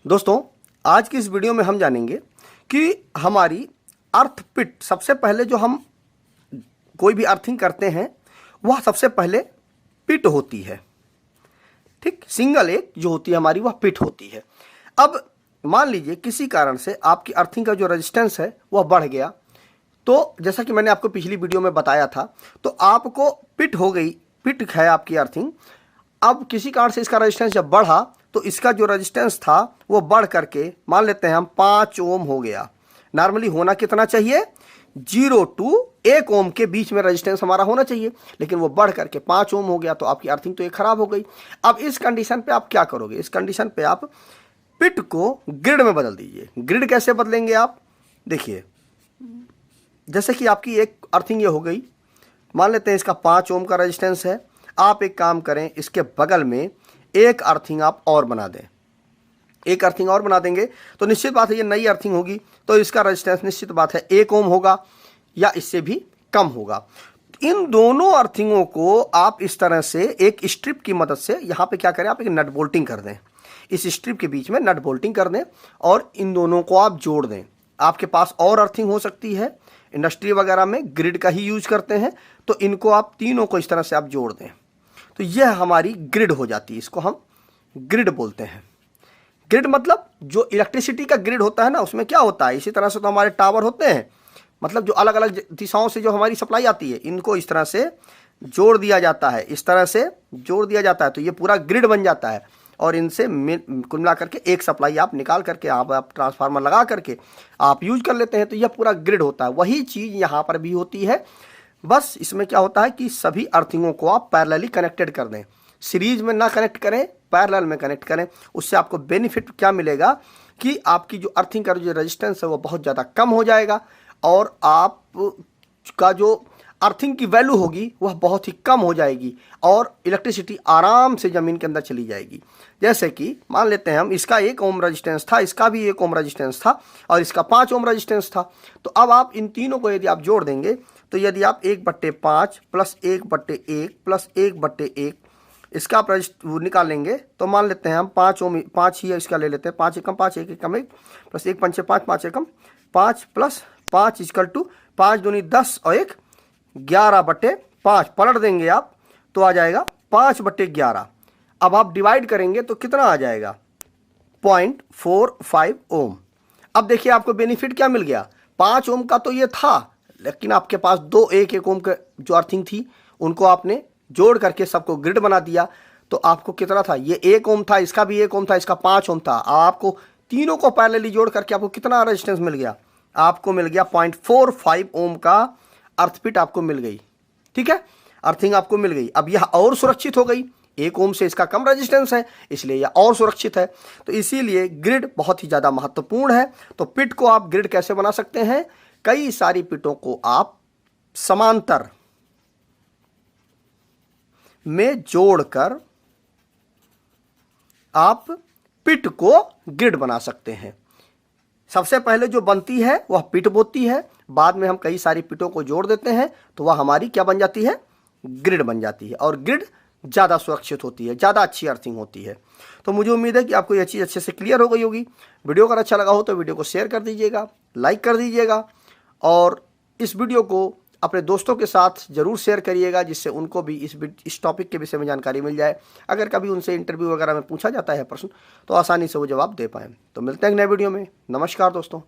दोस्तों, आज की इस वीडियो में हम जानेंगे कि हमारी अर्थ पिट, सबसे पहले जो हम कोई भी अर्थिंग करते हैं वह सबसे पहले पिट होती है। ठीक, सिंगल एक जो होती है हमारी वह पिट होती है। अब मान लीजिए किसी कारण से आपकी अर्थिंग का जो रेजिस्टेंस है वह बढ़ गया, तो जैसा कि मैंने आपको पिछली वीडियो में बताया था, तो आपको पिट हो गई, पिट है आपकी अर्थिंग। अब किसी कारण से इसका रेजिस्टेंस जब बढ़ा तो इसका जो रेजिस्टेंस था वो बढ़ करके मान लेते हैं हम 5 ओम हो गया। नॉर्मली होना कितना चाहिए, 0 to 1 ओम के बीच में रेजिस्टेंस हमारा होना चाहिए, लेकिन वो बढ़ करके 5 ओम हो गया, तो आपकी अर्थिंग तो ये खराब हो गई। अब इस कंडीशन पे आप क्या करोगे, इस कंडीशन पे आप पिट को ग्रिड में बदल दीजिए। ग्रिड कैसे बदलेंगे आप, देखिए, जैसे कि आपकी एक अर्थिंग ये हो गई, मान लेते हैं इसका 5 ओम का रेजिस्टेंस है। आप एक काम करें, इसके बगल में एक अर्थिंग आप और बना दें। एक अर्थिंग और बना देंगे तो निश्चित बात है ये नई अर्थिंग होगी, तो इसका रेजिस्टेंस निश्चित बात है 1 ओम होगा या इससे भी कम होगा। इन दोनों अर्थिंगों को आप इस तरह से एक स्ट्रिप की मदद से यहाँ पे क्या करें, आप एक नट बोल्टिंग कर दें, इस स्ट्रिप के बीच में नट बोल्टिंग कर दें और इन दोनों को आप जोड़ दें। आपके पास और अर्थिंग हो सकती है, इंडस्ट्री वगैरह में ग्रिड का ही यूज करते हैं, तो इनको आप तीनों को इस तरह से आप जोड़ दें, तो यह हमारी ग्रिड हो जाती है। इसको हम ग्रिड बोलते हैं। ग्रिड मतलब जो इलेक्ट्रिसिटी का ग्रिड होता है ना, उसमें क्या होता है, इसी तरह से तो हमारे टावर होते हैं, मतलब जो अलग अलग दिशाओं से जो हमारी सप्लाई आती है, इनको इस तरह से जोड़ दिया जाता है, इस तरह से जोड़ दिया जाता है, तो ये पूरा ग्रिड बन जाता है। और इनसे कुल मिला करके एक सप्लाई आप निकाल करके आप ट्रांसफार्मर लगा करके आप यूज कर लेते हैं, तो यह पूरा ग्रिड होता है। वही चीज़ यहाँ पर भी होती है, बस इसमें क्या होता है कि सभी अर्थिंगों को आप पैरेलली कनेक्टेड कर दें, सीरीज में ना कनेक्ट करें, पैरेलल में कनेक्ट करें। उससे आपको बेनिफिट क्या मिलेगा कि आपकी जो अर्थिंग का जो रेजिस्टेंस है वो बहुत ज़्यादा कम हो जाएगा और आप का जो अर्थिंग की वैल्यू होगी वह बहुत ही कम हो जाएगी और इलेक्ट्रिसिटी आराम से ज़मीन के अंदर चली जाएगी। जैसे कि मान लेते हैं हम, इसका 1 ओम रेजिस्टेंस था, इसका भी 1 ओम रेजिस्टेंस था और इसका 5 ओम रेजिस्टेंस था। तो अब आप इन तीनों को यदि आप जोड़ देंगे, तो यदि आप 1/5 प्लस 1/1 प्लस 1/1 इसका आप वो निकालेंगे, तो मान लेते हैं हम 5 ओम, 5 ही इसका ले लेते हैं, 5 एकम 5 1 एकम 1 प्लस 1 पंचे 5 5 एकम 5 प्लस 5 इक्वल टू 5 दूनी 10 और 1 11/5 पलट देंगे आप, तो आ जाएगा 5/11। अब आप डिवाइड करेंगे तो कितना आ जाएगा, 0.45 ओम। अब देखिए आपको बेनिफिट क्या मिल गया, 5 ओम का तो ये था, लेकिन आपके पास दो 1 ओम के जो अर्थिंग थी उनको आपने जोड़ करके सबको ग्रिड बना दिया, तो आपको कितना था, ये 1 ओम था, इसका भी 1 ओम था, इसका 5 ओम था। आपको तीनों को पैरेलली जोड़ करके आपको कितना रेजिस्टेंस मिल गया, आपको मिल गया 0.45 ओम का अर्थपिट आपको मिल गई। ठीक है, अर्थिंग आपको मिल गई। अब यह और सुरक्षित हो गई, 1 ओम से इसका कम रेजिस्टेंस है, इसलिए यह और सुरक्षित है। तो इसीलिए ग्रिड बहुत ही ज़्यादा महत्वपूर्ण है। तो पिट को आप ग्रिड कैसे बना सकते हैं, कई सारी पिटों को आप समांतर में जोड़कर आप पिट को ग्रिड बना सकते हैं। सबसे पहले जो बनती है वह पिट बोती है, बाद में हम कई सारी पिटों को जोड़ देते हैं, तो वह हमारी क्या बन जाती है, ग्रिड बन जाती है। और ग्रिड ज़्यादा सुरक्षित होती है, ज़्यादा अच्छी अर्थिंग होती है। तो मुझे उम्मीद है कि आपको यह चीज़ अच्छे से क्लियर हो गई होगी। वीडियो अगर अच्छा लगा हो तो वीडियो को शेयर कर दीजिएगा, लाइक कर दीजिएगा और इस वीडियो को अपने दोस्तों के साथ ज़रूर शेयर करिएगा, जिससे उनको भी इस टॉपिक के विषय में जानकारी मिल जाए। अगर कभी उनसे इंटरव्यू वगैरह में पूछा जाता है प्रश्न, तो आसानी से वो जवाब दे पाएँ। तो मिलते हैं नए वीडियो में। नमस्कार दोस्तों।